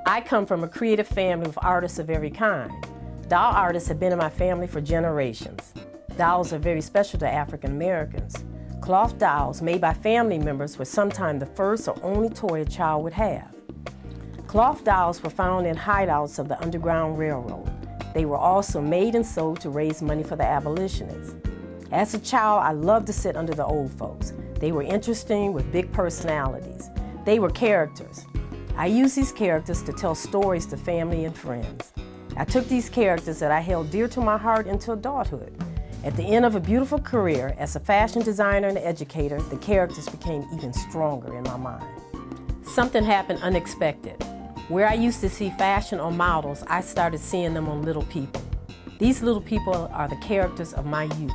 I come from a creative family with artists of every kind. Doll artists have been in my family for generations. Dolls are very special to African Americans. Cloth dolls made by family members were sometimes the first or only toy a child would have. Cloth dolls were found in hideouts of the Underground Railroad. They were also made and sold to raise money for the abolitionists. As a child, I loved to sit under the old folks. They were interesting with big personalities. They were characters. I used these characters to tell stories to family and friends. I took these characters that I held dear to my heart into adulthood. At the end of a beautiful career as a fashion designer and educator, the characters became even stronger in my mind. Something happened unexpected. Where I used to see fashion on models, I started seeing them on little people. These little people are the characters of my youth.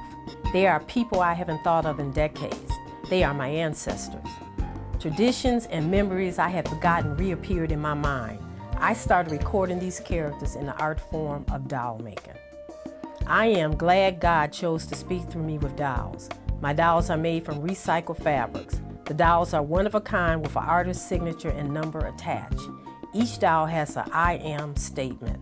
They are people I haven't thought of in decades. They are my ancestors. Traditions and memories I had forgotten reappeared in my mind. I started recording these characters in the art form of doll making. I am glad God chose to speak through me with dolls. My dolls are made from recycled fabrics. The dolls are one of a kind with an artist's signature and number attached. Each doll has an I am statement.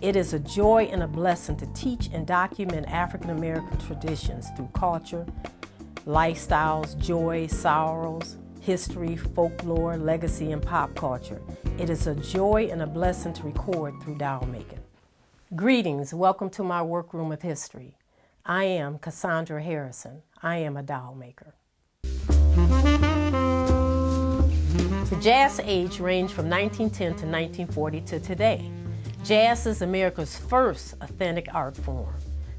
It is a joy and a blessing to teach and document African American traditions through culture, lifestyles, joys, sorrows, history, folklore, legacy, and pop culture. It is a joy and a blessing to record through doll making. Greetings, welcome to my workroom of history. I am Cassandra Harrison. I am a doll maker. The jazz age ranged from 1910 to 1940 to today. Jazz is America's first authentic art form.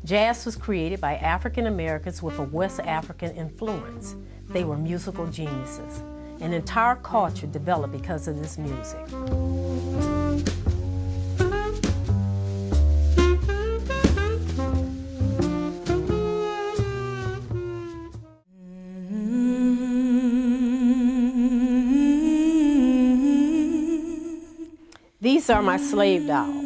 Jazz was created by African Americans with a West African influence. They were musical geniuses. An entire culture developed because of this music. These are my slave dolls.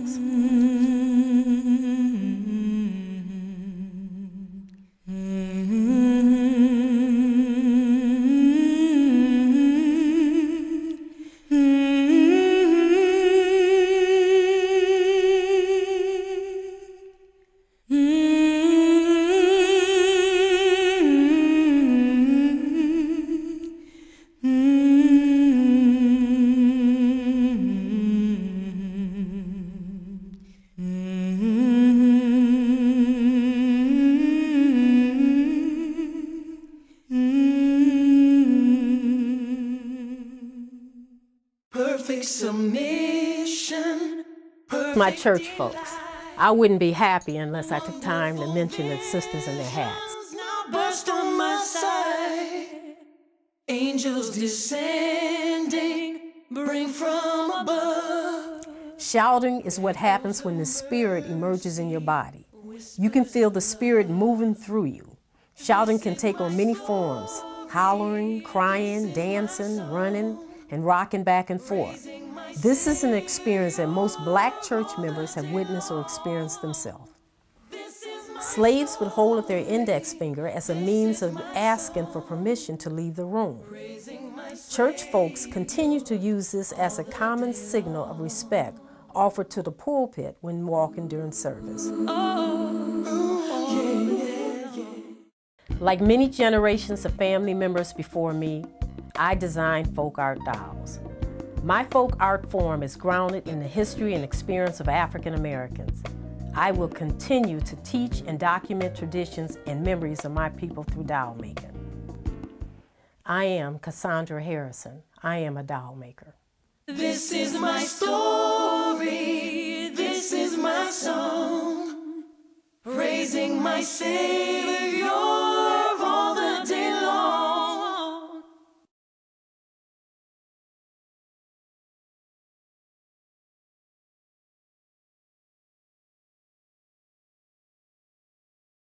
My church folks. I wouldn't be happy unless I took time to mention the sisters and their hats. Burst on my side, angels descending, bring from above. Shouting is what happens when the spirit emerges in your body. You can feel the spirit moving through you. Shouting can take on many forms: hollering, crying, dancing, running, and rocking back and forth. This is an experience that most black church members have witnessed or experienced themselves. Slaves would hold up their index finger as a means of asking for permission to leave the room. Church folks continue to use this as a common signal of respect offered to the pulpit when walking during service. Like many generations of family members before me, I designed folk art dolls. My folk art form is grounded in the history and experience of African Americans. I will continue to teach and document traditions and memories of my people through doll making. I am Cassandra Harrison. I am a doll maker. This is my story. This is my song. Praising my Savior.